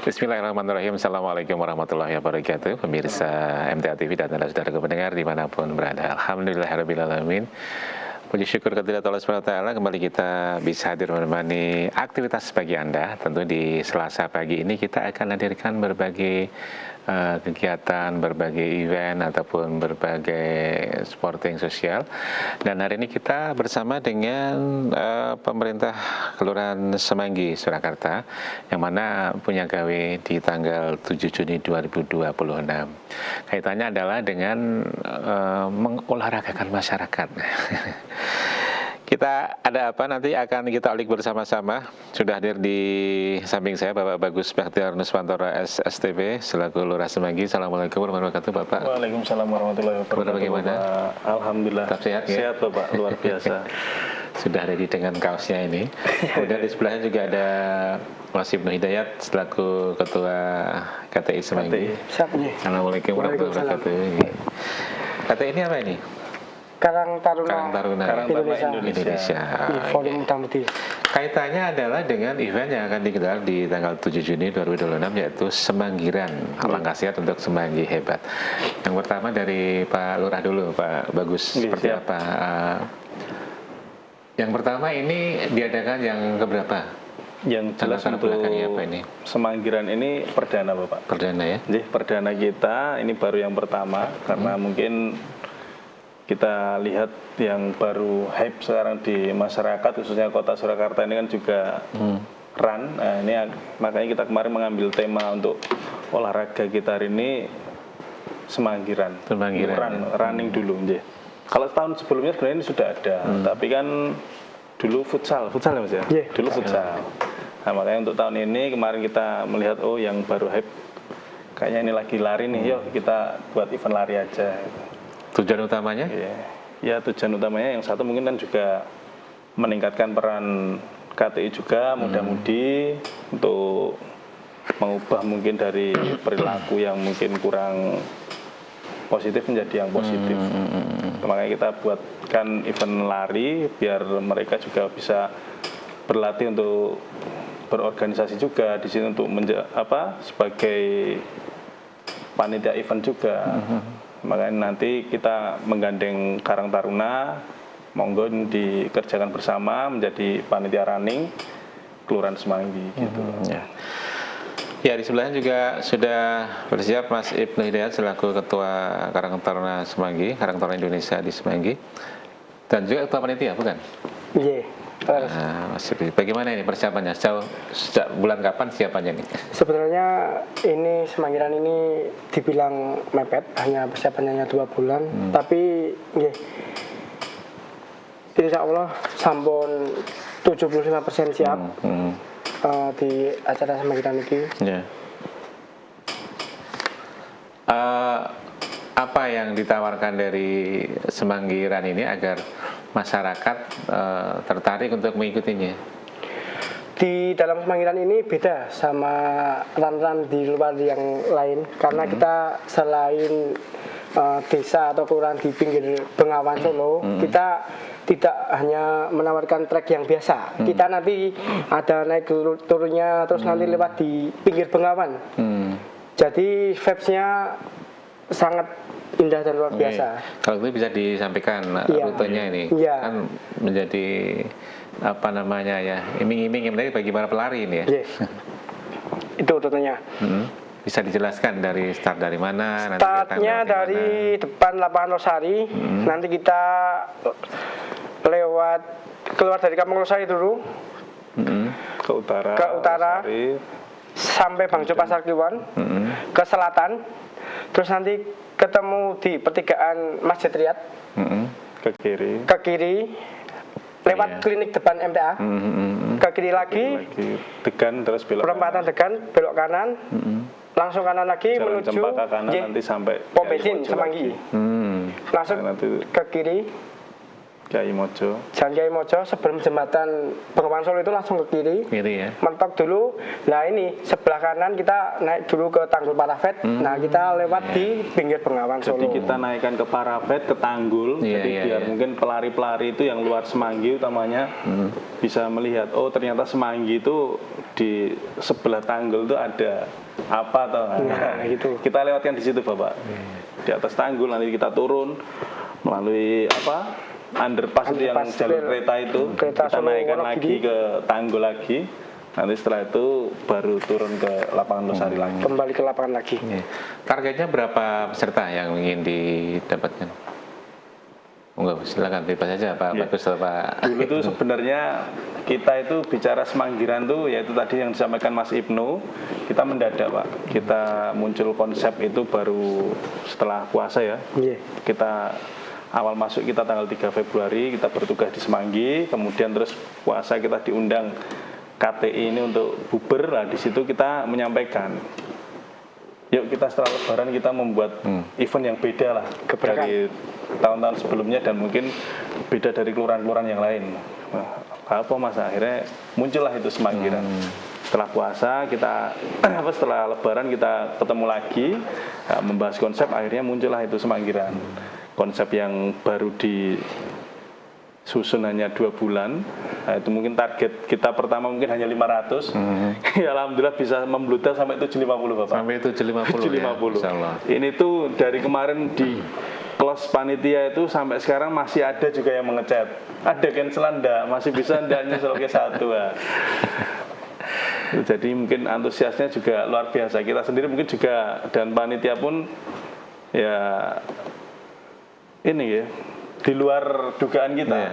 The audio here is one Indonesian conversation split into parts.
Bismillahirrahmanirrahim. Assalamualaikum warahmatullahi wabarakatuh. Pemirsa MTA TV dan saudara-saudara pendengar dimanapun berada. Alhamdulillahirrahmanirrahim. Puji syukur kepada Allah SWT, kembali kita bisa hadir menemani aktivitas pagi Anda. Tentu di Selasa pagi ini kita akan hadirkan berbagai kegiatan, berbagai event ataupun berbagai sporting sosial. Dan hari ini kita bersama dengan pemerintah Kelurahan Semanggi, Surakarta, yang mana punya gawe di tanggal 7 Juni 2026. Kaitannya adalah dengan mengolahragakan masyarakat. Kita ada apa nanti akan kita ulik bersama-sama. Sudah hadir di samping saya Bapak Bagus Bakhtiar Nuswantoro SSTP selaku Lurah Semanggi. Assalamualaikum warahmatullahi wabarakatuh, Bapak. Waalaikumsalam warahmatullahi wabarakatuh. Bagaimana? Alhamdulillah. Tetap sehat, ya? Sehat Bapak, luar biasa. Sudah ready dengan kaosnya ini. Kemudian di sebelahnya juga ada Mas Ibnu Hidayat selaku Ketua KTI Semanggi. Assalamualaikum warahmatullahi wabarakatuh. KTI ini apa ini? Karang Taruna Indonesia. Forum Damudi. Kaitannya adalah dengan event yang akan digelar di tanggal 7 Juni 2026 yaitu Semanggiran. Alangkah sehat untuk Semanggi hebat. Yang pertama dari Pak Lurah dulu, Pak Bagus. Seperti siap. apa? Yang pertama ini diadakan yang keberapa? Yang jelas untuk apa ini? Semanggiran ini perdana Bapak. Perdana ya? Jadi perdana kita, ini baru yang pertama karena mungkin kita lihat yang baru hype sekarang di masyarakat khususnya kota Surakarta ini kan juga run. Nah, ini makanya kita kemarin mengambil tema untuk olahraga kita hari ini Semanggiran. Running dulu. Kalau tahun sebelumnya sebenarnya ini sudah ada, tapi kan dulu futsal ya Mas ya? Yeah. Dulu futsal. Nah, makanya untuk tahun ini kemarin kita melihat yang baru hype kayaknya ini lagi lari nih, yuk kita buat event lari aja. Tujuan utamanya? Ya tujuan utamanya yang satu mungkin kan juga meningkatkan peran KTI juga muda-mudi untuk mengubah mungkin dari perilaku yang mungkin kurang positif menjadi yang positif. Makanya kita buatkan event lari biar mereka juga bisa berlatih untuk berorganisasi juga di sini untuk sebagai panitia event juga. Makanya nanti kita menggandeng Karang Taruna, monggo dikerjakan bersama menjadi panitia running Kelurahan Semanggi gitu. Ya, di sebelahnya juga sudah bersiap Mas Ibnu Hidayat selaku Ketua Karang Taruna Semanggi, Karang Taruna Indonesia di Semanggi, dan juga Ketua Panitia, bukan? Iya. Mas Ibnu, bagaimana ini persiapannya? Sejak bulan kapan siapannya nih? Sebenarnya ini Semanggiran ini dibilang mepet, hanya persiapannya 2 bulan, tapi insya Allah sampun 75% siap di acara Semanggiran ini. Apa yang ditawarkan dari Semanggiran ini agar masyarakat tertarik untuk mengikutinya? Di dalam Semanggiran ini beda sama run-run di luar yang lain karena kita selain desa atau kelurahan di pinggir Bengawan Solo, kita tidak hanya menawarkan trek yang biasa. Kita nanti ada naik turunnya terus nanti lewat di pinggir Bengawan. Jadi vibes-nya sangat indah dan luar biasa. Kalau itu bisa disampaikan rutenya ini, kan menjadi iming-iming yang menarik bagi para pelari ini ya. Itu rutenya. Bisa dijelaskan dari start dari mana? Startnya dari depan lapangan Losari, nanti kita keluar dari Kampung Losari dulu, ke utara Losari, sampai Bangjo Pasar Kliwon, ke selatan, terus nanti ketemu di pertigaan Masjid Riyad, ke kiri, lewat klinik depan MTA, ke kiri lagi, Degan terus belok perempatan Degan, belok kanan, langsung kanan lagi Jalan menuju Cempaka kanan nanti sampai pom bensin Semanggi, langsung ke kiri, Kiai Mojo. Jalan Kiai Mojo sebelum jembatan Bengawan Solo itu langsung ke kiri. Kiri ya. Mentok dulu. Nah ini sebelah kanan kita naik dulu ke Tanggul Parafet. Nah kita lewat di pinggir Bengawan Solo. Jadi kita naikkan ke Parapet, ke Tanggul. Iya, Jadi iya, biar iya. mungkin pelari-pelari itu yang luar Semanggi utamanya bisa melihat, oh ternyata Semanggi itu di sebelah Tanggul itu ada apa toh. Nah, gitu. Kita lewatkan di situ Bapak. Di atas Tanggul nanti kita turun melalui apa? Underpass itu yang Underpass jalur rel. kereta itu. Kereta Kita Solo naikkan Wonogiri. lagi ke Tanggul lagi. Nanti setelah itu baru turun ke lapangan Losari lagi. Kembali ke lapangan lagi. Iya. Targetnya berapa peserta yang ingin didapatkan? Enggak, silakan bebas saja Pak Iya. Bagus atau Pak. Dulu tuh sebenarnya kita itu bicara Semanggiran tuh yaitu tadi yang disampaikan Mas Ibnu, kita mendadak Pak. Kita muncul konsep itu baru setelah puasa ya. Iya. Kita awal masuk kita tanggal 3 Februari kita bertugas di Semanggi, kemudian terus puasa kita diundang KTI ini untuk buber lah, di situ kita menyampaikan. Yuk kita setelah Lebaran kita membuat event yang beda lah Gebrakan. dari tahun-tahun sebelumnya dan mungkin beda dari kelurahan-kelurahan yang lain. Nah, apa mas akhirnya muncullah itu Semanggiran. Setelah puasa kita setelah Lebaran kita ketemu lagi membahas konsep, akhirnya muncullah itu Semanggiran. Konsep yang baru disusun hanya 2 bulan. Nah, itu mungkin target kita pertama mungkin hanya 500. Ya alhamdulillah bisa membludak sampai 750 Bapak. Sampai 750 ya. 750. Insyaallah. Ini tuh dari kemarin di close panitia itu sampai sekarang masih ada juga yang mengechat. Ada cancelan enggak? Masih bisa enggak nyusul ke satu ya. Jadi mungkin antusiasnya juga luar biasa. Kita sendiri mungkin juga dan panitia pun ya ini ya di luar dugaan kita. Iya,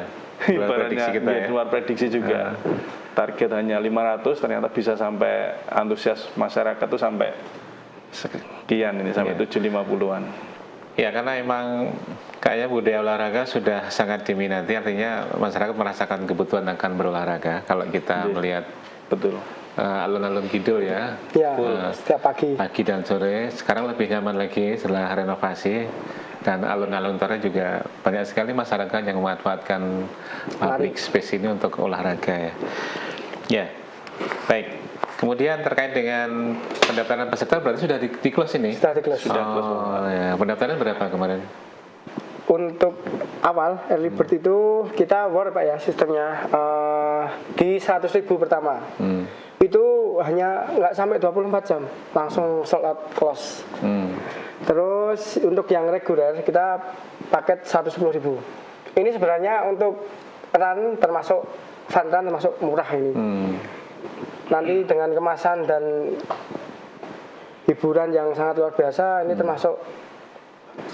di luar prediksi kita ya. Di luar prediksi juga. Target hanya 500 ternyata bisa sampai antusias masyarakat tuh sampai sekian ini sampai 750-an. Ya karena emang kayaknya budaya olahraga sudah sangat diminati, artinya masyarakat merasakan kebutuhan akan berolahraga. Kalau kita Iya. melihat Betul. alun-alun kidul ya, Ya, setiap pagi. pagi dan sore, sekarang lebih nyaman lagi setelah renovasi. Dan alun-alun utara juga banyak sekali masyarakat yang memanfaatkan public space ini untuk olahraga ya. Ya, baik. Kemudian terkait dengan pendaftaran peserta berarti sudah di close ini? Sudah di-close. Sudah close, Pak. Oh ya, pendaftaran berapa kemarin? Untuk awal early bird itu kita war Pak ya sistemnya di 100.000 pertama. Itu hanya nggak sampai 24 jam langsung sold out close. Terus untuk yang reguler kita paket 110.000. Ini sebenarnya untuk run termasuk fun run termasuk murah ini. Nanti dengan kemasan dan hiburan yang sangat luar biasa ini termasuk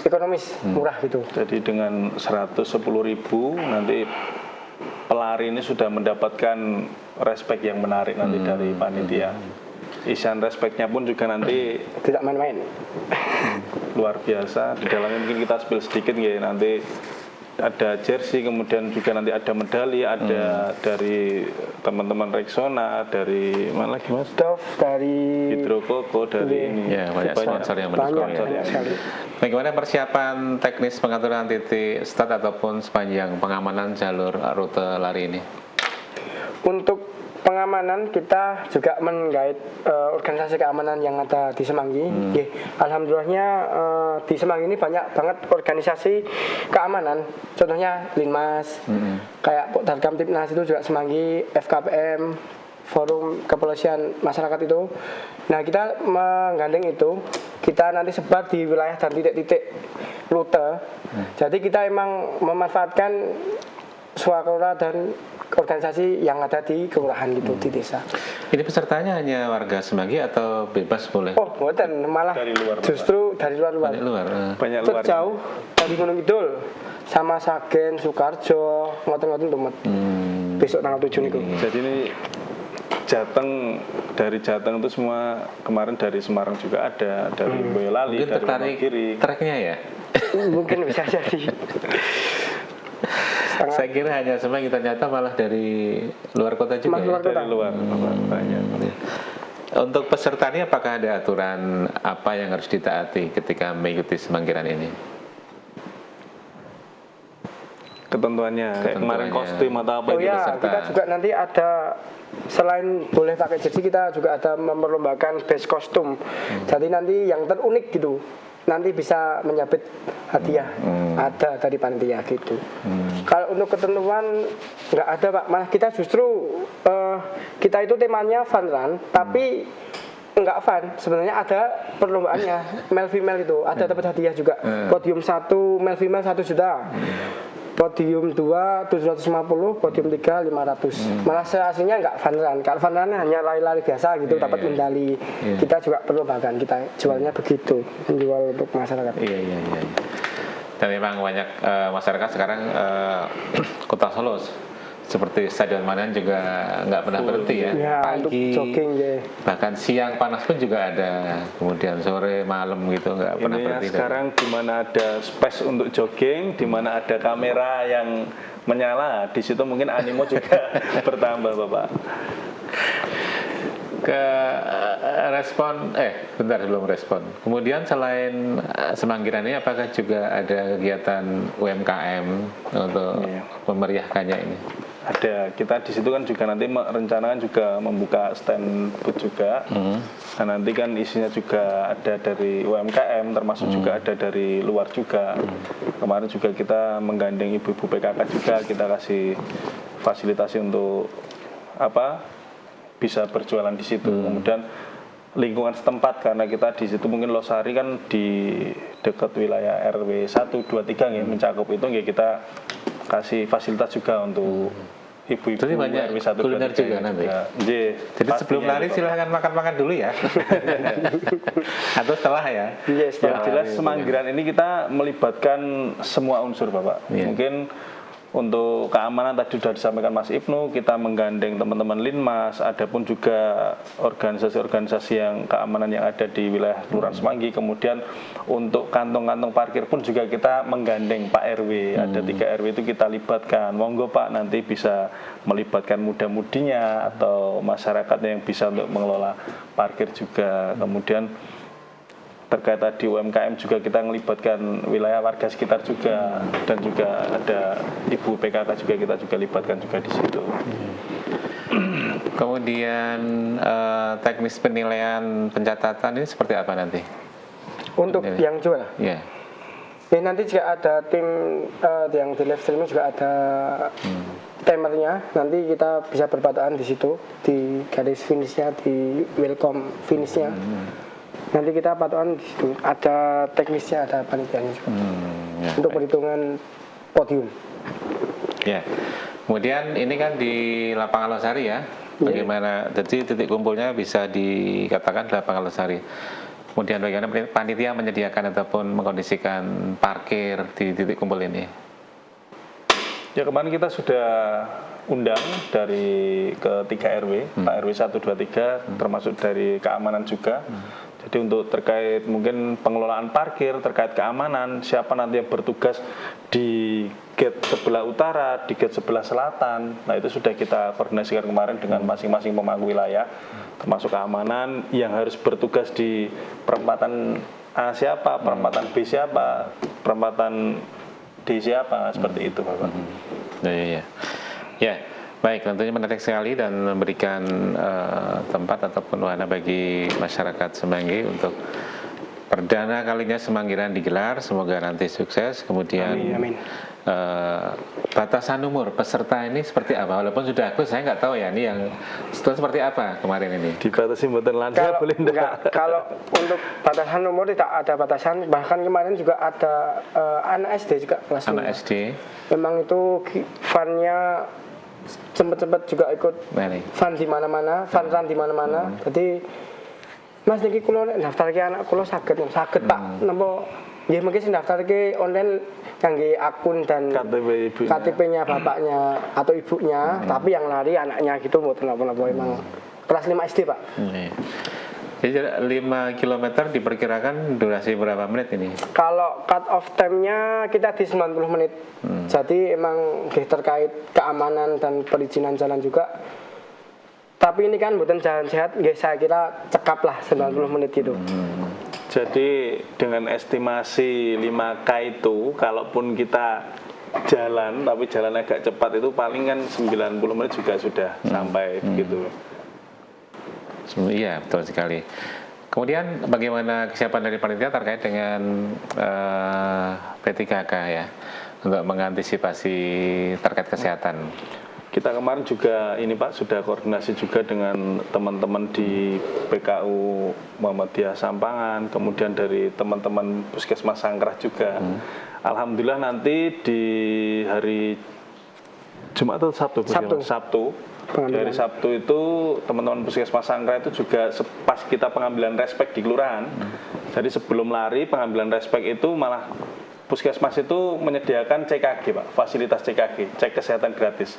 ekonomis murah gitu. Jadi dengan 110.000 nanti pelari ini sudah mendapatkan respect yang menarik nanti dari panitia. Isian respectnya pun juga nanti Tidak main-main. luar biasa. Di dalamnya mungkin kita spill sedikit ya, nanti ada jersey, kemudian juga nanti ada medali, ada dari teman-teman Rexona, dari mana lagi mas? Dove dari Hidrokoko, dari ini. Ya, banyak sponsor yang mendukung banyak, ya. banyak sekali. Bagaimana persiapan teknis pengaturan titik start ataupun sepanjang pengamanan jalur rute lari ini? Untuk pengamanan kita juga menggait organisasi keamanan yang ada di Semanggi. Alhamdulillahnya di Semanggi ini banyak banget organisasi keamanan. Contohnya Linmas, kayak Darkam Tipnas itu juga Semanggi, FKPM, Forum Kepolisian Masyarakat itu. Nah kita menggandeng itu, kita nanti sebar di wilayah dan titik-titik rute. Jadi kita emang memanfaatkan swakarsa dan organisasi yang ada di kelurahan gitu di desa. Ini pesertanya hanya warga Semanggi atau bebas boleh? Oh, bukan malah Dari luar, Bapak. justru dari luar-luar. Banyak luar. Banyak luar. Terjauh dari Gunung Kidul sama Sagen, Sukarjo, ngoten-ngoten tumet. Besok tanggal 7 niku. Jadi ini Jateng, dari Jateng itu semua kemarin dari Semarang juga ada, dari Boyolali, Mungkin dari tertarik Wonogiri. treknya ya? Mungkin bisa jadi. Saya kira hanya Semanggi, ternyata malah dari luar kota juga. Mas Ya? luar kota. Dari luar, banyak. Untuk peserta ini apakah ada aturan apa yang harus ditaati ketika mengikuti semanggiran ini? ketentuannya kayak kemarin Ketentuannya. kostum atau apa Oh gitu. ya, peserta. kita juga nanti ada selain boleh pakai jersey, kita juga ada memperlombakan best kostum. Jadi nanti yang terunik gitu, nanti bisa menyabet hadiah ada dari panitia gitu. Kalau untuk ketentuan nggak ada Pak, malah kita justru kita itu temanya fun run, tapi nggak fun. Sebenarnya ada perlombaannya, male female itu ada dapat hadiah juga. Podium 1 male female 1 juta. Podium 2 750, podium 3 500. Malah aslinya nggak fun run. Kalau fun run hanya lari-lari biasa gitu, dapat medali. Kita juga perlombakan, kita jualnya begitu, menjual untuk masyarakat. Iya. Dan memang banyak masyarakat sekarang Kota Solo seperti Stadion Manahan juga nggak pernah berhenti ya. Ya, untuk Pagi, jogging ya. bahkan siang panas pun juga ada. Kemudian sore, malam gitu nggak pernah Ini ya berhenti. sekarang di mana ada space untuk jogging, di mana ada kamera yang menyala, di situ mungkin animo juga bertambah, Bapak. Ke respon, bentar sebelum respon. Kemudian selain Semanggiran ini, apakah juga ada kegiatan UMKM untuk memeriahkannya ini? Ada, kita di situ kan juga nanti merencanakan juga membuka stand booth juga. Nah, nanti kan isinya juga ada dari UMKM, termasuk juga ada dari luar juga. Kemarin juga kita menggandeng ibu-ibu PKK juga, kita kasih fasilitasi untuk bisa berjualan di situ. Kemudian lingkungan setempat, karena kita di situ mungkin Losari kan di dekat wilayah RW 1, 2, 3 ya, mencakup itu ya, kita kasih fasilitas juga untuk ibu-ibu Jadi banyak RW 1, 2, 3 kuliner juga nanti. Jadi sebelum lari silahkan makan-makan dulu ya. Atau setelah ya. Yes, Yang jelas Semanggiran ini kita melibatkan semua unsur, Bapak. Mungkin untuk keamanan tadi sudah disampaikan Mas Ibnu, kita menggandeng teman-teman Linmas, ada pun juga organisasi-organisasi yang keamanan yang ada di wilayah Kelurahan Semanggi. Kemudian untuk kantong-kantong parkir pun juga kita menggandeng Pak RW, ada 3 RW itu kita libatkan. Monggo Pak, nanti bisa melibatkan muda-mudinya atau masyarakatnya yang bisa untuk mengelola parkir juga. Kemudian terkait tadi UMKM juga kita melibatkan wilayah warga sekitar juga, dan juga ada ibu PKK juga kita juga libatkan juga di situ. Kemudian teknis penilaian pencatatan ini seperti apa nanti? Untuk yang jual, Ya. ya nanti juga ada tim yang di live streaming juga ada timernya. Nanti kita bisa berpataan di situ, di garis finishnya, di welcome finishnya. Nanti kita patokan di situ, ada teknisnya, ada panitianya juga untuk perhitungan podium. Ya. Kemudian ini kan di lapangan Losari ya. Bagaimana? Jadi titik kumpulnya bisa dikatakan di lapangan Losari. Kemudian bagaimana panitia menyediakan ataupun mengkondisikan parkir di titik kumpul ini? Ya, kemarin kita sudah undang dari ketiga RW, Pak RW 1, 2, 3, termasuk dari keamanan juga. Jadi untuk terkait mungkin pengelolaan parkir, terkait keamanan, siapa nanti yang bertugas di gate sebelah utara, di gate sebelah selatan. Nah, itu sudah kita koordinasikan kemarin dengan masing-masing pemangku wilayah, termasuk keamanan yang harus bertugas di perempatan A siapa, perempatan B siapa, perempatan D siapa, seperti itu, Bapak. Ya, baik, tentunya menarik sekali dan memberikan tempat ataupun wahana bagi masyarakat Semanggi untuk perdana kalinya Semanggiran digelar. Semoga nanti sukses. Kemudian Amin. Batasan umur peserta ini seperti apa? Walaupun sudah aku, saya nggak tahu ya ini yang seperti apa kemarin ini. Dibatasi mboten lansia boleh enggak? Kalau untuk batasan umur tidak ada batasan. Bahkan kemarin juga ada anak SD juga kelas Anak 5. SD. Memang itu fun-nya sempet juga ikut Baik. fun di mana-mana, fun run di mana-mana. Jadi Mas niki kula nek daftarke anak kula saged Pak. Napa nggih mungkin sing daftarke online kangge akun dan KTP-nya bapaknya atau ibunya, tapi yang lari anaknya gitu mboten napa-napa emang kelas 5 SD, Pak. Jadi 5 km diperkirakan durasi berapa menit ini? Kalau cut off time-nya kita di 90 menit. Jadi emang terkait keamanan dan perizinan jalan juga. Tapi ini kan bukan jalan sehat, saya kira cekap lah 90 menit itu. Jadi dengan estimasi 5K itu, kalaupun kita jalan, tapi jalan agak cepat itu paling kan 90 menit juga sudah sampai begitu. Iya, betul sekali. Kemudian bagaimana kesiapan dari panitia terkait dengan P3K ya untuk mengantisipasi terkait kesehatan? Kita kemarin juga ini Pak sudah koordinasi juga dengan teman-teman di PKU Muhammadiyah Sampangan, kemudian dari teman-teman Puskesmas Sangkrah juga. Alhamdulillah nanti di hari Jumat atau Sabtu? Sabtu. Di hari Sabtu itu teman-teman Puskesmas Sangkrah itu juga pas kita pengambilan respek di kelurahan. Jadi sebelum lari pengambilan respek itu malah Puskesmas itu menyediakan CKG Pak, fasilitas CKG, cek kesehatan gratis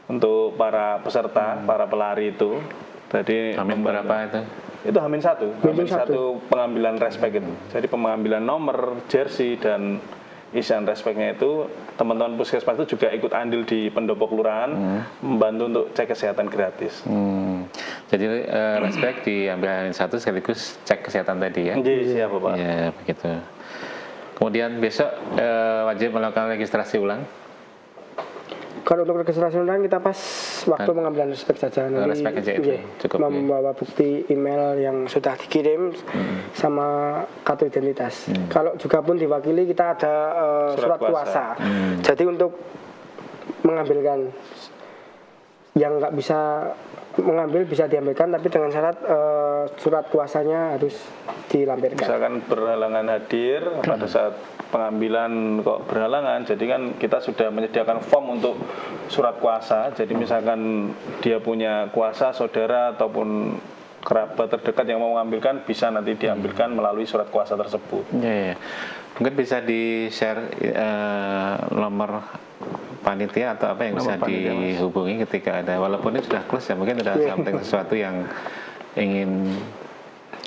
untuk para peserta, para pelari itu. Jadi Amin berapa itu? Itu Hamin satu pengambilan respek itu. Jadi pengambilan nomor, jersey dan isian respeknya itu teman-teman Puskesmas itu juga ikut andil di pendopo kelurahan membantu untuk cek kesehatan gratis. Jadi respek diambil Hamin satu sekaligus cek kesehatan tadi ya? Iya, siapa Pak? Ya begitu. Kemudian besok wajib melakukan registrasi ulang. Kalau untuk registrasi ulang kita pas waktu pengambilan respek saja. Nanti respek aja itu cukup, membawa bukti email yang sudah dikirim sama kartu identitas. Kalau juga pun diwakili kita ada surat kuasa. Jadi untuk mengambilkan yang nggak bisa mengambil bisa diambilkan, tapi dengan syarat surat kuasanya harus dilampirkan. Misalkan berhalangan hadir pada saat pengambilan kok berhalangan, jadi kan kita sudah menyediakan form untuk surat kuasa. Jadi misalkan dia punya kuasa, saudara ataupun kerabat terdekat yang mau mengambilkan bisa nanti diambilkan melalui surat kuasa tersebut. Ya. Mungkin bisa di-share nomor panitia atau apa yang bisa dihubungi ketika ada, walaupun ini sudah close ya, mungkin ada something sesuatu yang ingin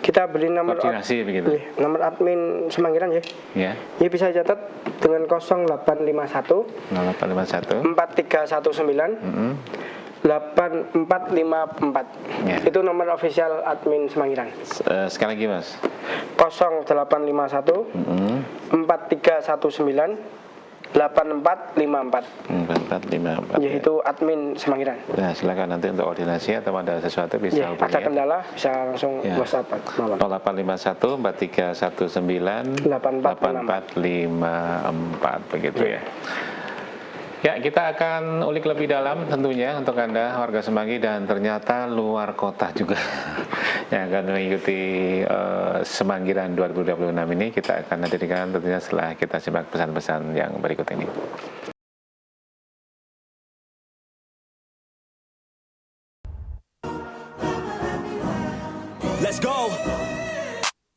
kita beri nomor koordinasi begitu. Nomor admin Semanggiran ya. Ya. Ini bisa catat dengan 0851 0851 4319 8454. Ya. Itu nomor official admin Semanggiran. Sekali lagi Mas. 0851 4319 8454. 8454. Yaitu admin Semanggiran. Nah, silakan nanti untuk koordinasi atau ada sesuatu bisa Ya, ada kendala bisa langsung WhatsApp. 0851 4319 8454 begitu ya. Ya, kita akan ulik lebih dalam tentunya untuk Anda warga Semanggi dan ternyata luar kota juga yang akan mengikuti Semanggiran 2026 ini. Kita akan hadirkan tentunya setelah kita simak pesan-pesan yang berikut ini. Let's go.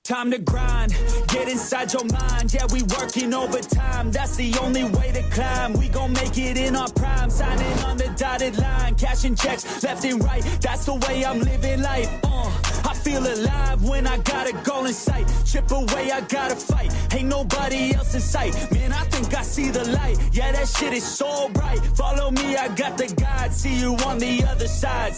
Time to grind, get inside your mind. Yeah, we working overtime. That's the only way to climb. We gon' make it in our prime. Signing on the dotted line, cashing checks left and right. That's the way I'm living life. I feel alive when I got a goal in sight. Chip away, I gotta fight. Ain't nobody else in sight. Man, I think I see the light. Yeah, that shit is so bright. Follow me, I got the guide. See you on the other side.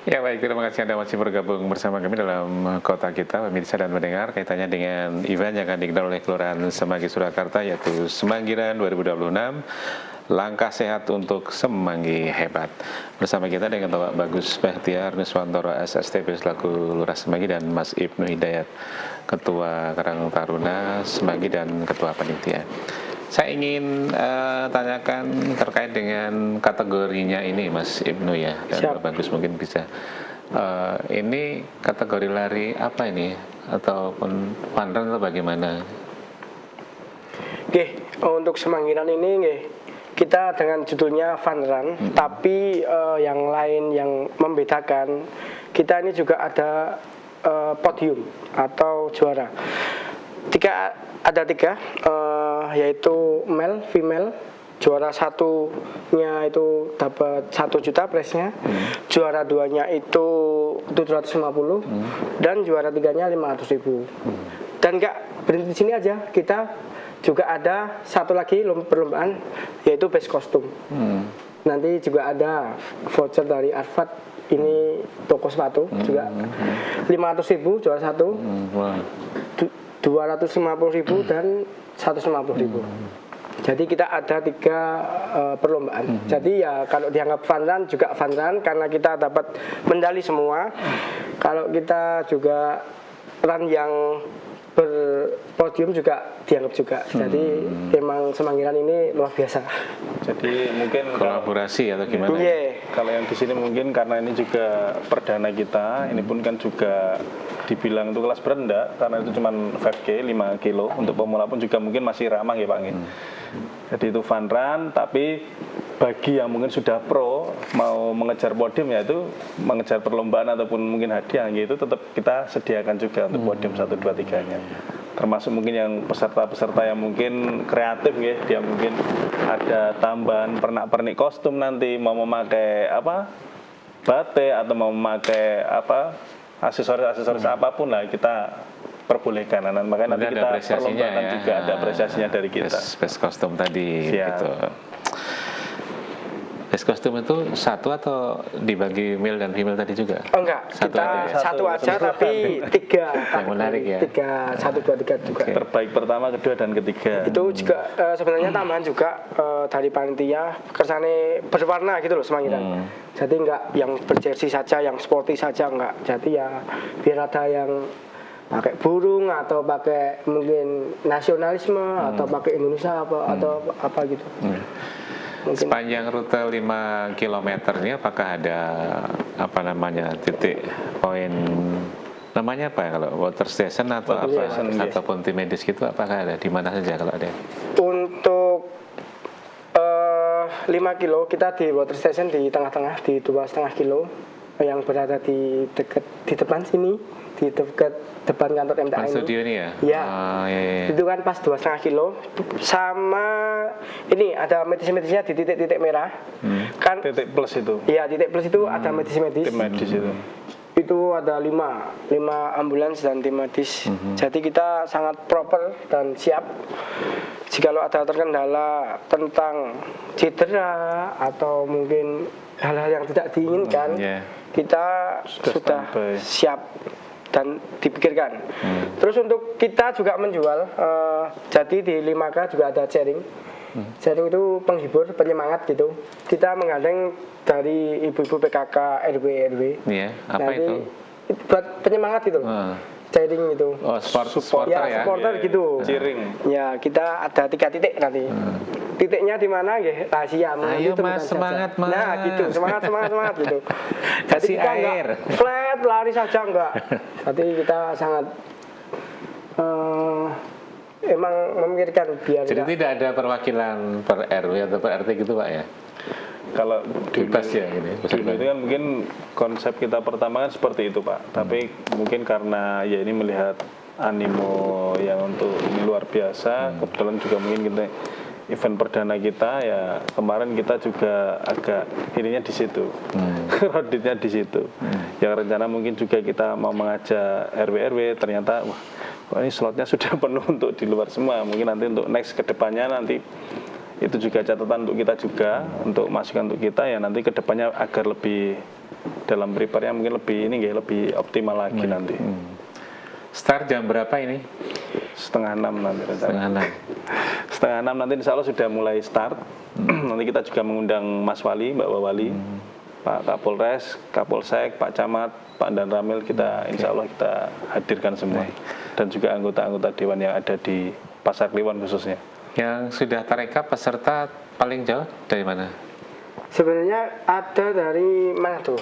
Ya baik, terima kasih Anda masih bergabung bersama kami dalam kota kita, pemirsa dan mendengar kaitannya dengan event yang akan digelar oleh Kelurahan Semanggi Surakarta, yaitu Semanggiran 2026, Langkah Sehat untuk Semanggi Hebat. Bersama kita dengan Bapak Bagus Bahtiar Nuswantoro SSTP selaku Lurah Semanggi dan Mas Ibnu Hidayat, Ketua Karang Taruna Semanggi dan Ketua Panitia. Saya ingin tanyakan terkait dengan kategorinya ini Mas Ibnu ya, dan Bapak Bagus mungkin bisa Ini kategori lari apa ini? Ataupun fun run atau bagaimana? Oke, untuk Semanggiran ini nggih, kita dengan judulnya Fun Run, tapi yang lain yang membedakan kita ini juga ada podium atau juara. Ada tiga, yaitu male, female. Juara satunya itu dapat 1 juta prize-nya, juara duanya itu 750, dan juara tiganya 500.000. Dan nggak berhenti di sini aja, kita juga ada satu lagi perlombaan, yaitu base kostum. Nanti juga ada voucher dari Arfad, ini toko sepatu juga, 500.000 juara satu, 250.000 dan 150.000. Jadi kita ada 3 perlombaan. Jadi ya kalau dianggap fun run juga fun run karena kita dapat medali semua. Kalau kita juga run yang berpodium juga dianggap juga. Jadi memang Semanggiran ini luar biasa. Jadi mungkin Kolaborasi atau gimana? kalau yang di sini mungkin karena ini juga perdana kita, ini pun kan juga dibilang itu kelas berat enggak, karena itu cuma 5K, 5 kilo. Untuk pemula pun juga mungkin masih ramah ya Pak Ngin. Jadi itu fun run, tapi bagi yang mungkin sudah pro mau mengejar podium, ya itu mengejar perlombaan ataupun mungkin hadiah gitu, tetap kita sediakan juga untuk podium 1, 2, 3-nya. Termasuk mungkin yang peserta-peserta yang mungkin kreatif ya, dia mungkin ada tambahan pernak-pernik kostum nanti, mau memakai apa batik atau mau memakai apa aksesoris apapun lah kita perbolehkan. Nah, makanya nanti kita perlombaan juga ada apresiasinya dari kita. Best kostum tadi. Siap. Gitu. Best kostum itu satu atau dibagi male dan female tadi juga? Oh enggak, satu aja tapi 3. Yang menarik ya. 3, 1, 2, 3 juga. Terbaik pertama, kedua, dan ketiga. Itu juga sebenarnya tambahan juga dari panitia, kersane berwarna gitu loh Semanggiran. Jadi enggak yang berjersey saja, yang sporty saja enggak. Jadi ya biar ada yang pakai burung atau pakai mungkin nasionalisme atau pakai Indonesia atau apa gitu. Mungkin. Sepanjang rute 5 kilometernya apakah ada apa namanya titik poin, namanya apa ya kalau water station atau water apa station, ataupun tim medis gitu, apakah ada di mana saja kalau ada? Untuk 5 kilo kita di water station di tengah-tengah di 2,5 kilo yang berada di depan sini, di depan kantor MTA ini. Studio ini ya? Ya. Ya. Itu kan pas 2,5 kilo. Sama ini ada medis-medisnya di titik-titik merah. Kan Titik plus itu. Iya, titik plus itu ada medis-medis. Tim medis itu. Itu ada 5 ambulans dan tim medis. Jadi kita sangat proper dan siap. Jikalau ada terkendala tentang cedera atau mungkin hal-hal yang tidak diinginkan, kita sudah siap dan dipikirkan. Terus untuk kita juga menjual, jadi di 5K juga ada sharing. Sharing itu penghibur, penyemangat gitu. Kita menggandeng dari ibu-ibu PKK, RW. Iya, apa itu? Buat penyemangat gitu loh. Sharing itu. Oh, supporter ya? Supporter gitu. Cheering. Ya, kita ada 3 titik nanti. Titiknya di mana ya? Rahasia. Ayo itu Mas, semangat Mas. Nah, gitu. Semangat gitu. Jadi Kasih kita air. enggak flat lari saja enggak. Jadi kita sangat emang memikirkan biar Jadi tidak ada perwakilan per RW atau per RT gitu Pak ya? Kalau Bebas ya ini. dulu itu kan mungkin konsep kita pertama kan seperti itu Pak. Tapi mungkin karena ya ini melihat animo yang untuk ini luar biasa, kebetulan juga mungkin kita event perdana kita ya kemarin kita juga agak ininya di situ, roditnya di situ. Yang rencana mungkin juga kita mau mengajak RW ternyata wah kok ini slotnya sudah penuh untuk di luar semua. Mungkin nanti untuk next kedepannya nanti itu juga catatan untuk kita juga, untuk masukan untuk kita ya nanti kedepannya agar lebih dalam prepare-nya mungkin lebih ini ya lebih optimal lagi nanti. Start jam berapa ini? 5:30 nanti rencana. 5:30. 5:30 nanti insya Allah sudah mulai start. Nanti kita juga mengundang Mas Wali, Mbak Wali, Pak Kapolres, Kapolsek, Pak Camat, Pak Dan Ramil, kita insya Allah kita hadirkan semua. Dan juga anggota-anggota Dewan yang ada di Pasar Kliwon khususnya. Yang sudah tarekap peserta paling jauh dari mana? sebenarnya ada dari mana tuh?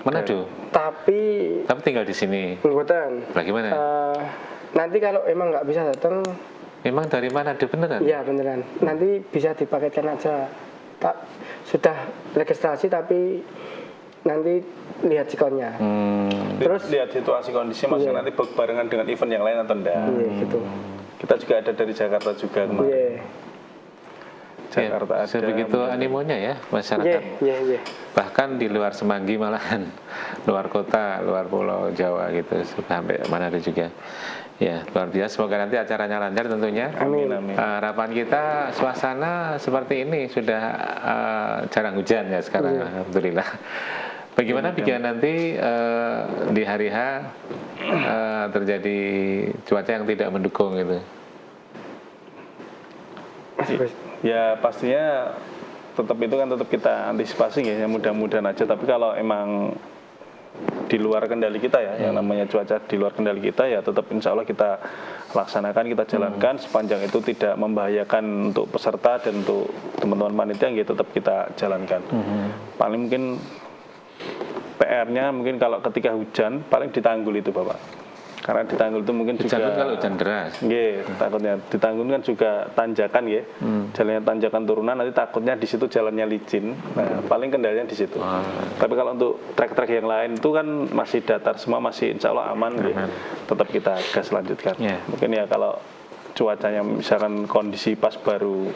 Manado. Tapi Tinggal di sini. mboten. Bagaimana? Nanti kalau emang nggak bisa datang, Memang dari Manado beneran? iya beneran. Nanti bisa dipaketkan aja. Sudah registrasi tapi nanti lihat sikonnya. Terus lihat situasi kondisi maksudnya nanti barengan dengan event yang lain atau enggak. Iya gitu. Kita juga ada dari Jakarta juga kemarin. Iya. Jakarta ada. Sebegitu animonya ya masyarakat. Iya. Bahkan di luar Semanggi malahan, luar kota, luar pulau Jawa gitu, sampai Manado juga. Ya, luar biasa. Semoga nanti acaranya lancar tentunya. Amin. Harapan kita suasana seperti ini sudah jarang hujan ya sekarang, alhamdulillah. Bagaimana jika nanti di hari H terjadi cuaca yang tidak mendukung gitu? Ya pastinya tetap itu kan tetap kita antisipasi ya, mudah-mudahan aja. Tapi kalau emang di luar kendali kita ya, yang namanya cuaca di luar kendali kita ya tetap insya Allah kita laksanakan, kita jalankan sepanjang itu tidak membahayakan untuk peserta dan untuk teman-teman panitia, ya tetap kita jalankan. Paling mungkin PR-nya mungkin kalau ketika hujan paling ditanggul itu Bapak. Karena di Tanggul itu mungkin hujan juga kalau hujan deras. Nggih, takutnya di Tanggul kan juga tanjakan ya. Jalannya tanjakan turunan, nanti takutnya di situ jalannya licin. Nah, paling kendalinya di situ. Tapi kalau untuk trek-trek yang lain itu kan masih datar semua, masih insya Allah aman ya. Tetap kita gas lanjutkan. Mungkin ya kalau cuacanya misalkan kondisi pas baru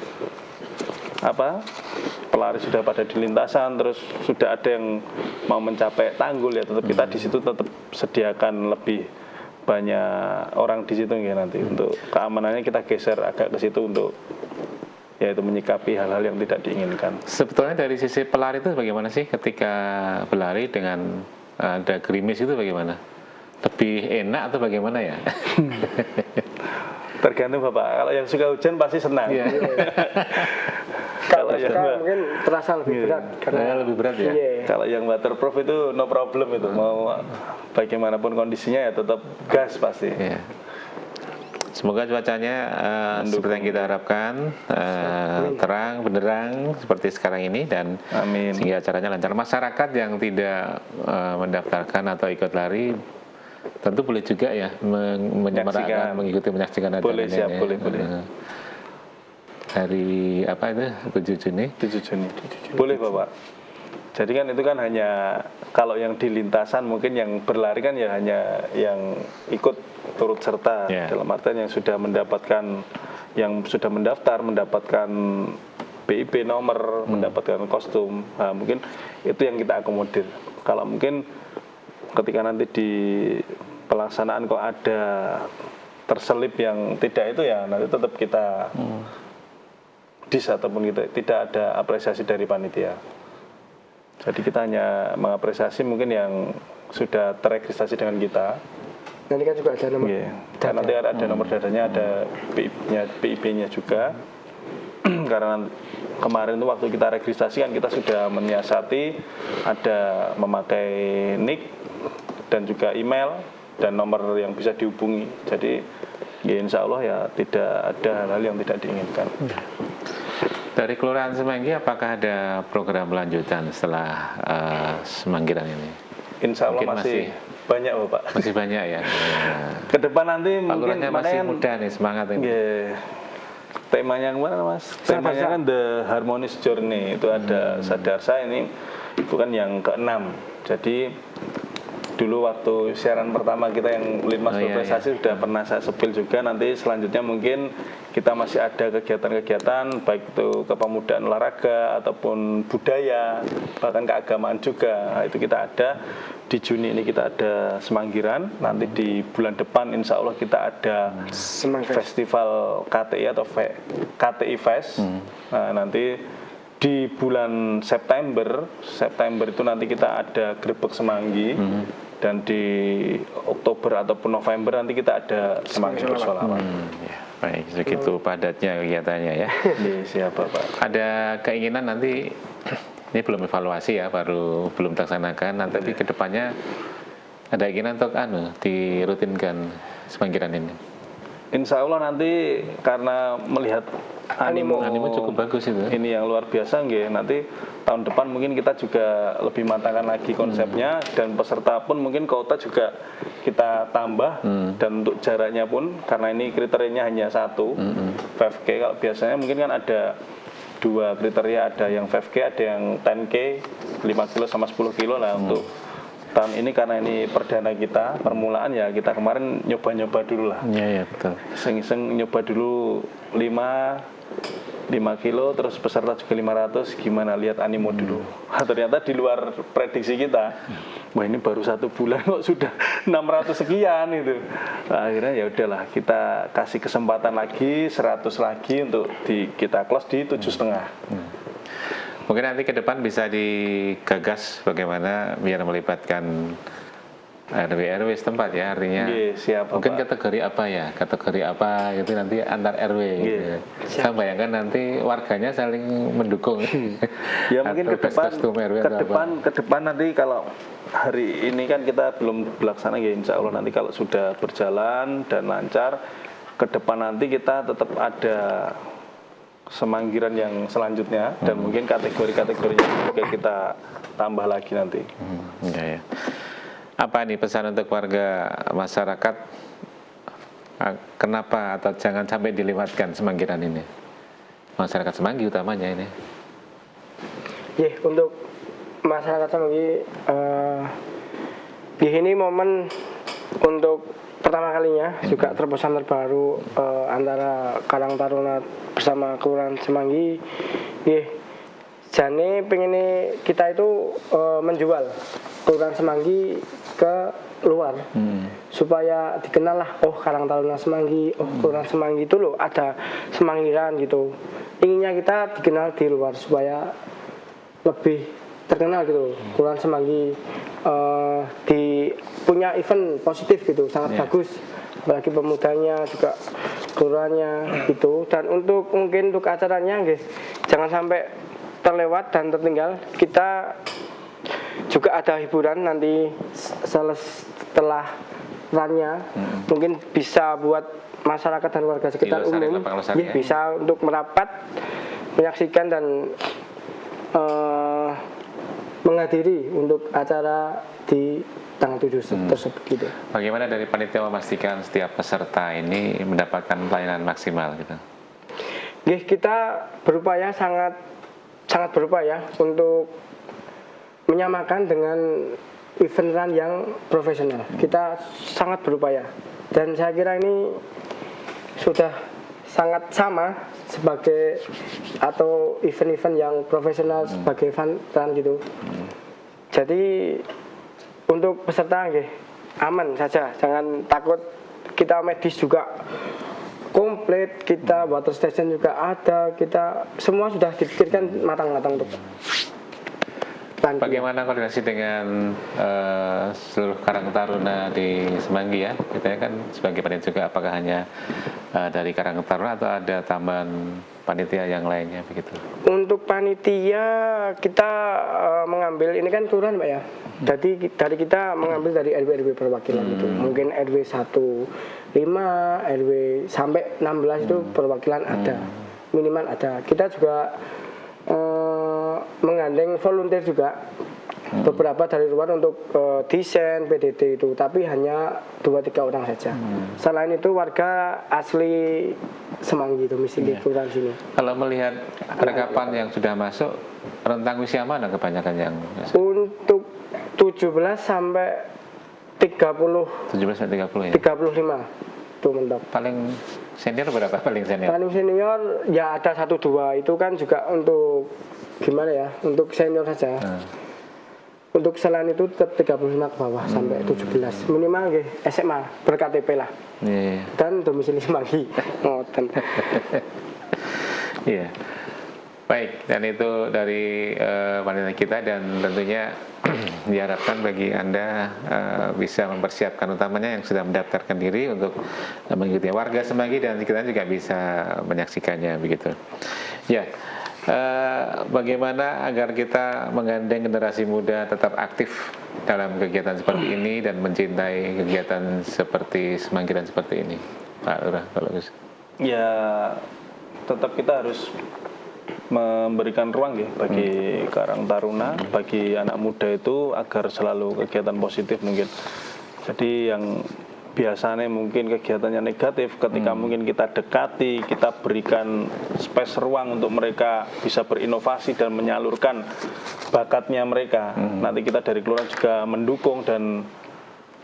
pelari sudah pada di lintasan, terus sudah ada yang mau mencapai Tanggul ya tetap kita di situ tetap sediakan lebih banyak orang di situ ya nanti untuk keamanannya kita geser agak ke situ untuk yaitu menyikapi hal-hal yang tidak diinginkan. Sebetulnya dari sisi pelari itu bagaimana sih ketika berlari dengan ada gerimis itu bagaimana? Lebih enak atau bagaimana ya? Tergantung Bapak. Kalau yang suka hujan pasti senang. Yeah. Kalau yang mungkin terasa lebih berat karena lebih berat ya. Kalau yang waterproof itu no problem itu, mau bagaimanapun kondisinya ya tetap gas pasti. Yeah. Semoga cuacanya seperti yang kita harapkan, terang, benderang seperti sekarang ini, dan sehingga acaranya lancar. Masyarakat yang tidak mendaftarkan atau ikut lari tentu boleh juga ya menyemarakan, mengikuti, menyaksikan acara ini. Boleh. Hari apa itu? 7 Juni? 7 Juni. Boleh Bapak. Jadi kan itu kan hanya kalau yang di lintasan mungkin yang berlari kan ya hanya yang ikut turut serta dalam artian yang sudah mendapatkan, yang sudah mendaftar, BIP nomor, mendapatkan kostum. Nah, mungkin itu yang kita akomodir. Kalau mungkin ketika nanti di pelaksanaan kok ada terselip yang tidak itu ya nanti tetap kita ataupun kita tidak ada apresiasi dari panitia. Jadi kita hanya mengapresiasi mungkin yang sudah terregistrasi dengan kita. Nanti kan juga ada nomor. Nanti ada nomor dadanya, ada BIP-nya juga. Karena kemarin itu waktu kita registrasi kan kita sudah menyiasati ada memakai nick dan juga email dan nomor yang bisa dihubungi. Jadi ya insya Allah ya tidak ada hal-hal yang tidak diinginkan. Dari Kelurahan Semanggi apakah ada program lanjutan setelah Semanggiran ini? Insya Allah masih banyak Bapak. Masih banyak ya. Ke depan nanti Pak mungkin masih muda nih, semangat ini. Temanya kemana Mas? Temanya kan The Harmonious Journey, itu ada Sadarsa, ini bukan yang ke-6. Jadi dulu waktu siaran pertama kita yang Linmas berprestasi sudah pernah saya sepil juga. Nanti selanjutnya mungkin kita masih ada kegiatan-kegiatan baik itu kepemudaan olahraga ataupun budaya, bahkan keagamaan juga. Nah, itu kita ada di Juni ini, kita ada Semanggiran. Nanti di bulan depan insya Allah kita ada festival KTI atau KTI Fest. Nah, nanti di bulan September itu nanti kita ada Grebek Semanggi. Dan di Oktober ataupun November nanti kita ada Semanggi Bersolawat. Baik, segitu padatnya kegiatannya ya. Siapa Pak? Ada keinginan nanti, ini belum evaluasi ya, belum terlaksanakan. Nanti tapi kedepannya ada keinginan untuk dirutinkan Semanggiran ini. Insya Allah nanti karena melihat Animo cukup bagus itu. ini yang luar biasa nggih. Nanti tahun depan mungkin kita juga lebih matangkan lagi konsepnya dan peserta pun mungkin kuota juga kita tambah dan untuk jaraknya pun karena ini kriterianya hanya satu 5K. Kalau biasanya mungkin kan ada dua kriteria, ada yang 5K, ada yang 10K, 5 kilo sama 10 kilo lah. Untuk tahun ini karena ini perdana kita, permulaan ya kita kemarin nyoba-nyoba dulu lah. Iya, betul. Iseng-iseng nyoba dulu 5 kilo, terus peserta juga 500, gimana lihat animo dulu. Ternyata di luar prediksi kita. Wah ini baru 1 bulan kok sudah 600 sekian itu. Nah, akhirnya ya udahlah kita kasih kesempatan lagi 100 lagi untuk kita close di 7,5. Mungkin nanti ke depan bisa digagas bagaimana biar melibatkan RW setempat ya, artinya siap, mungkin Pak. kategori apa gitu nanti antar RW gitu. Saya bayangkan nanti warganya saling mendukung. Ya mungkin ke depan nanti kalau hari ini kan kita belum berlaksana ya, insya Allah nanti kalau sudah berjalan dan lancar ke depan nanti kita tetap ada semanggiran yang selanjutnya dan mungkin kategori-kategorinya juga kita tambah lagi nanti. Ya. Apa nih pesan untuk warga masyarakat? Kenapa atau jangan sampai dilewatkan semanggiran ini? Masyarakat Semanggi utamanya ini. Ya, untuk masyarakat Semanggi, ini momen untuk pertama kalinya juga terobosan terbaru antara Karang Taruna bersama Kelurahan Semanggi. Jane pengen kita itu menjual Kelurahan Semanggi ke luar supaya dikenal lah, oh Karang Taruna Semanggi, oh Kelurahan Semanggi itu loh ada semanggiran gitu. Inginnya kita dikenal di luar supaya lebih terkenal gitu. Kelurahan Semanggi punya event positif gitu, sangat bagus bagi pemudanya juga kelurahannya gitu. Dan mungkin untuk acaranya jangan sampai terlewat dan tertinggal. Kita juga ada hiburan nanti setelah runnya, mungkin bisa buat masyarakat dan warga sekitar umum bisa untuk merapat menyaksikan dan menghadiri untuk acara di tanggal 7 tersebut gitu. Bagaimana dari panitia memastikan setiap peserta ini mendapatkan pelayanan maksimal gitu? Kita berupaya sangat berupaya untuk menyamakan dengan event run yang profesional. Kita sangat berupaya dan saya kira ini sudah sangat sama sebagai atau event-event yang profesional sebagai fun run gitu. Jadi untuk peserta aman saja, jangan takut. Kita medis juga komplit, kita water station juga ada, kita semua sudah dipikirkan matang-matang untuk Bagaimana koordinasi dengan seluruh Karang Taruna di Semanggi ya? Kita kan sebagai panitia juga, apakah hanya dari Karang Taruna atau ada tambahan panitia yang lainnya begitu? Untuk panitia kita mengambil, ini kan kelurahan Pak ya. Jadi dari kita mengambil dari RW perwakilan itu. Mungkin RW 15, RW sampai 16 itu perwakilan ada. Minimal ada. Kita juga menggandeng volunteer juga beberapa dari luar untuk desain PDT itu, tapi hanya 2-3 orang saja. Selain itu warga asli Semanggi domisili kelurahan sini. Kalau melihat rekapan yang sudah masuk, rentang usia mana kebanyakan yang masuk? Untuk 17 sampai 30. 17 sampai 30 ya? 35 itu mentok. Paling senior berapa paling senior? Paling senior ya ada 1-2, itu kan juga untuk gimana ya, untuk senior saja. Untuk selain itu tetap 35 ke bawah sampai 17 minimal SMA ber-KTP lah. Dan domisili Semanggi. Ngoten. Iya. Baik, dan itu dari panitia kita, dan tentunya diharapkan bagi Anda bisa mempersiapkan, utamanya yang sudah mendaftarkan diri untuk mengikuti, warga Semanggi dan kita juga bisa menyaksikannya begitu. Ya. Bagaimana agar kita menggandeng generasi muda tetap aktif dalam kegiatan seperti ini dan mencintai kegiatan seperti semanggiran seperti ini, Pak Lurah, kalau bisa. Ya tetap kita harus memberikan ruang ya bagi Karang Taruna, bagi anak muda itu agar selalu kegiatan positif mungkin. Jadi yang biasanya mungkin kegiatannya negatif, ketika mungkin kita dekati, kita berikan space ruang untuk mereka bisa berinovasi dan menyalurkan bakatnya mereka. Nanti kita dari kelurahan juga mendukung dan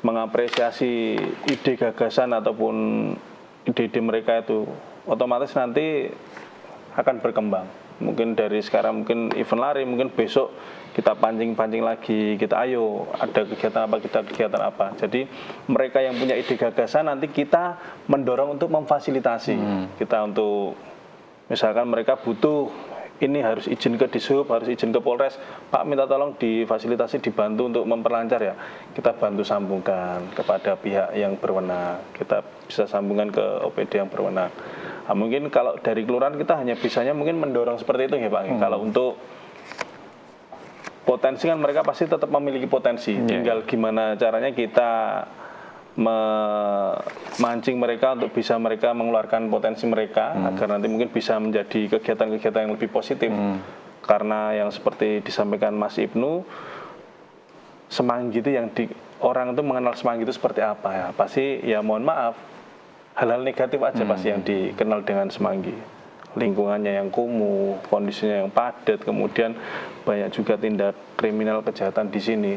mengapresiasi ide gagasan ataupun ide-ide mereka itu, otomatis nanti akan berkembang. Mungkin dari sekarang mungkin event lari, mungkin besok kita pancing-pancing lagi, kita ayo ada kegiatan apa, kita kegiatan apa. Jadi mereka yang punya ide gagasan nanti kita mendorong untuk memfasilitasi. Kita untuk misalkan mereka butuh ini harus izin ke Dishub, harus izin ke Polres, Pak minta tolong difasilitasi, dibantu untuk memperlancar ya. Kita bantu sambungkan kepada pihak yang berwenang. Kita bisa sambungkan ke OPD yang berwenang. Nah, mungkin kalau dari kelurahan kita hanya bisanya mungkin mendorong seperti itu ya Pak. Kalau untuk potensi kan mereka pasti tetap memiliki potensi. Tinggal gimana caranya kita memancing mereka untuk bisa mereka mengeluarkan potensi mereka agar nanti mungkin bisa menjadi kegiatan-kegiatan yang lebih positif. Karena yang seperti disampaikan Mas Ibnu, semanggi itu yang orang itu mengenal semanggi itu seperti apa ya? Pasti ya mohon maaf, hal-hal negatif aja pasti yang dikenal dengan semanggi. Lingkungannya yang kumuh, kondisinya yang padat, kemudian banyak juga tindak kriminal kejahatan di sini.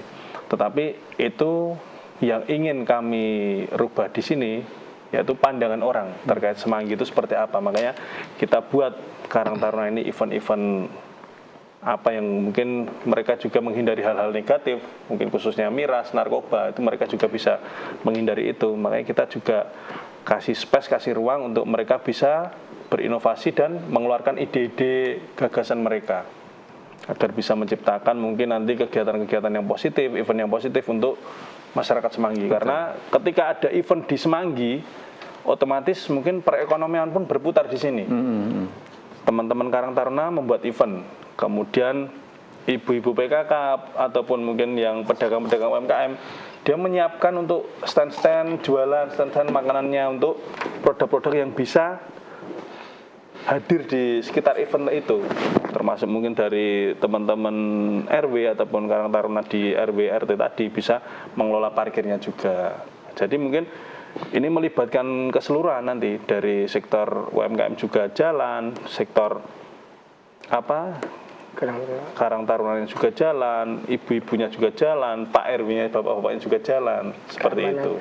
Tetapi itu yang ingin kami rubah di sini yaitu pandangan orang terkait semanggi itu seperti apa. Makanya kita buat Karang Taruna ini event-event apa yang mungkin mereka juga menghindari hal-hal negatif, mungkin khususnya miras, narkoba, itu mereka juga bisa menghindari itu. Makanya kita juga kasih space, kasih ruang untuk mereka bisa berinovasi dan mengeluarkan ide-ide gagasan mereka agar bisa menciptakan mungkin nanti kegiatan-kegiatan yang positif, event yang positif untuk masyarakat Semanggi. Karena ketika ada event di Semanggi, otomatis mungkin perekonomian pun berputar di sini. Teman-teman Karang Taruna membuat event, kemudian ibu-ibu PKK ataupun mungkin yang pedagang-pedagang UMKM, dia menyiapkan untuk stand-stand jualan, stand-stand makanannya untuk produk-produk yang bisa hadir di sekitar event itu, termasuk mungkin dari teman-teman RW ataupun Karang Taruna di RW RT tadi bisa mengelola parkirnya juga. Jadi mungkin ini melibatkan keseluruhan nanti dari sektor UMKM juga jalan, sektor apa Karang Taruna juga jalan, ibu-ibunya juga jalan, Pak RW-nya, bapak-bapaknya juga jalan, seperti itu.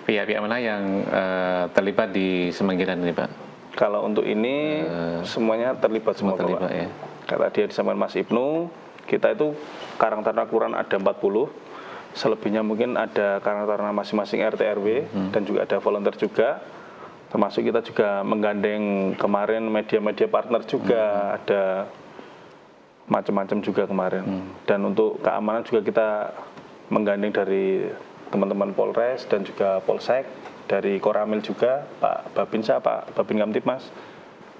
Pihak-pihak mana yang terlibat di Semanggiran ini Pak? Kalau untuk ini semuanya terlibat semua Pak. Ya. Kata dia disampaikan Mas Ibnu, kita itu Karang Taruna Kelurahan ada 40, selebihnya mungkin ada Karang Taruna masing-masing RT RW dan juga ada volunteer juga. Termasuk kita juga menggandeng kemarin media-media partner juga, ada macam-macam juga kemarin. Dan untuk keamanan juga kita menggandeng dari teman-teman Polres dan juga Polsek, dari Koramil juga, Pak Babinsa, Pak Babin Kamtipmas,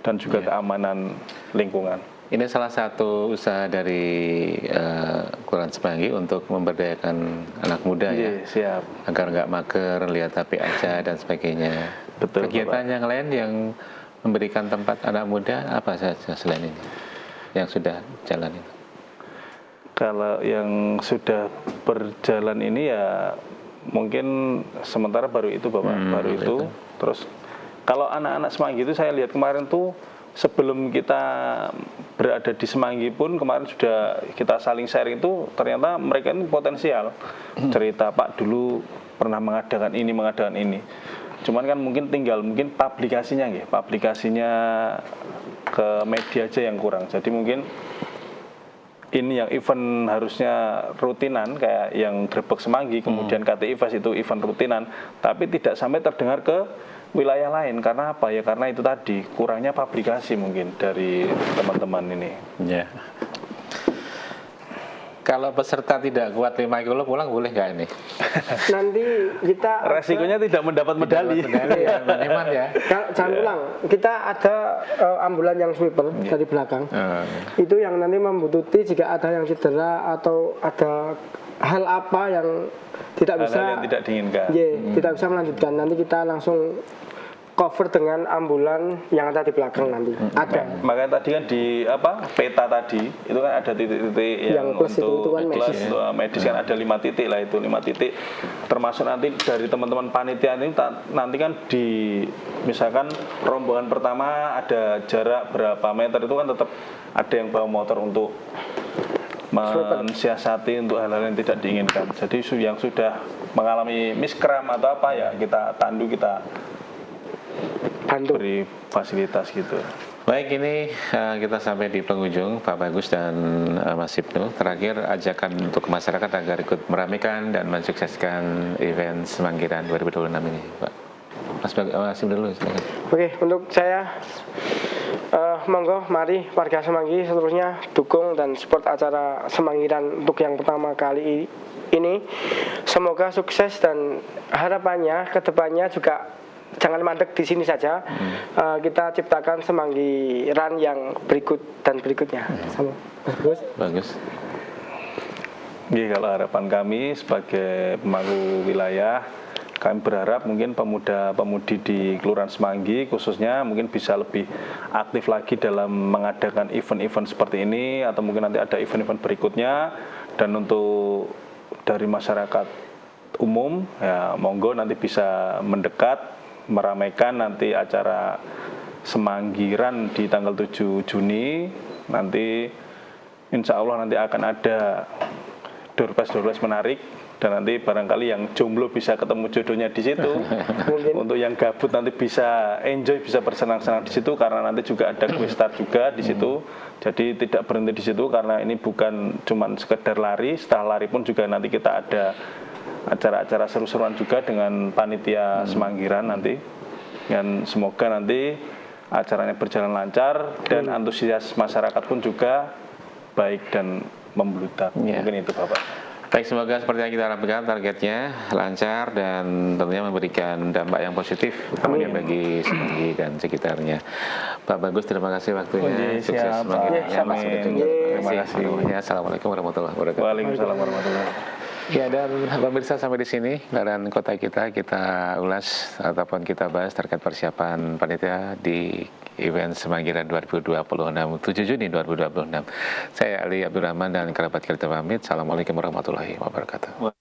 dan juga keamanan lingkungan. Ini salah satu usaha dari Kelurahan Semanggi untuk memberdayakan anak muda ya, Siap. agar nggak mager, lihat HP aja dan sebagainya. Betul, Kegiatan Bapak. yang lain yang memberikan tempat anak muda apa saja selain ini yang sudah jalan itu? Kalau yang sudah berjalan ini ya mungkin sementara baru itu Bapak, baru itu. Terus kalau anak-anak Semanggi itu saya lihat kemarin tuh sebelum kita berada di Semanggi pun kemarin sudah kita saling sharing itu ternyata mereka ini potensial. Cerita Pak dulu pernah mengadakan ini. Cuman kan mungkin tinggal mungkin publikasinya nggih, publikasinya ke media aja yang kurang. Jadi mungkin ini yang event harusnya rutinan kayak yang Grebek Semanggi, kemudian KTI Fest itu event rutinan, tapi tidak sampai terdengar ke wilayah lain. Karena apa ya? Karena itu tadi kurangnya publikasi mungkin dari teman-teman ini. Ya. Kalau peserta tidak kuat 5 kilo pulang boleh nggak ini? Nanti kita Resikonya tidak mendapat medali. Medali ya, Hemat ya. jangan pulang. Kita ada ambulan yang sweeper dari belakang. Itu yang nanti membutuhkan jika ada yang cedera atau ada hal apa yang tidak bisa Hal-hal yang tidak diinginkan. tidak bisa melanjutkan. Nanti kita langsung cover dengan ambulan yang ada di belakang nanti. Ada. Makanya tadi kan di peta tadi itu kan ada titik-titik yang plus itu untuk kan plus, medis. untuk medis kan ada 5 titik lah, itu 5 titik. Termasuk nanti dari teman-teman panitia ini nanti kan di misalkan rombongan pertama ada jarak berapa meter, itu kan tetap ada yang bawa motor untuk mensiasati untuk hal-hal yang tidak diinginkan. Jadi yang sudah mengalami miskram atau apa ya kita tandu, kita Bantu. beri fasilitas gitu. Baik, ini kita sampai di penghujung, Pak Bagus dan Mas Ibnu. Terakhir, ajakan untuk masyarakat agar ikut meramaikan dan mensukseskan event Semanggiran 2026 ini, Pak. Mas Ibnu dulu, silakan. Oke, untuk saya monggo mari warga Semanggi seterusnya dukung dan support acara Semanggiran untuk yang pertama kali ini. Semoga sukses dan harapannya kedepannya juga jangan mandek di sini saja. Kita ciptakan Semanggiran yang berikut dan berikutnya. Sama Mas Bagus. Bagus. Kalau harapan kami sebagai pemangku wilayah, kami berharap mungkin pemuda-pemudi di Kelurahan Semanggi khususnya mungkin bisa lebih aktif lagi dalam mengadakan event-event seperti ini, atau mungkin nanti ada event-event berikutnya. Dan untuk dari masyarakat umum ya monggo nanti bisa mendekat meramaikan nanti acara Semanggiran di tanggal 7 Juni. Nanti insya Allah nanti akan ada door-prize menarik, dan nanti barangkali yang jomblo bisa ketemu jodohnya di situ. Untuk yang gabut nanti bisa enjoy, bisa bersenang-senang di situ, karena nanti juga ada quiz star juga di situ. Jadi tidak berhenti di situ, karena ini bukan cuman sekedar lari, setelah lari pun juga nanti kita ada acara-acara seru-seruan juga dengan panitia Semanggiran nanti. Dan semoga nanti acaranya berjalan lancar dan antusias masyarakat pun juga baik dan membludak. Mungkin itu Bapak. Baik, semoga seperti yang kita harapkan targetnya lancar dan tentunya memberikan dampak yang positif utamanya bagi Semanggi dan sekitarnya. Pak Bagus, terima kasih waktunya. Oke, Sukses siap, Pak. Semanggirannya. Amin. Mas Ibnu, Terima kasih. semuanya. Assalamualaikum warahmatullahi wabarakatuh. Waalaikumsalam warahmatullahi wabarakatuh. Ya, dan pemirsa, sampai di sini dan kota kita ulas ataupun kita bahas terkait persiapan panitia di event Semanggiran 2026 7 Juni 2026. Saya Ali Abdurrahman dan kerabat kita pamit. Assalamualaikum warahmatullahi wabarakatuh.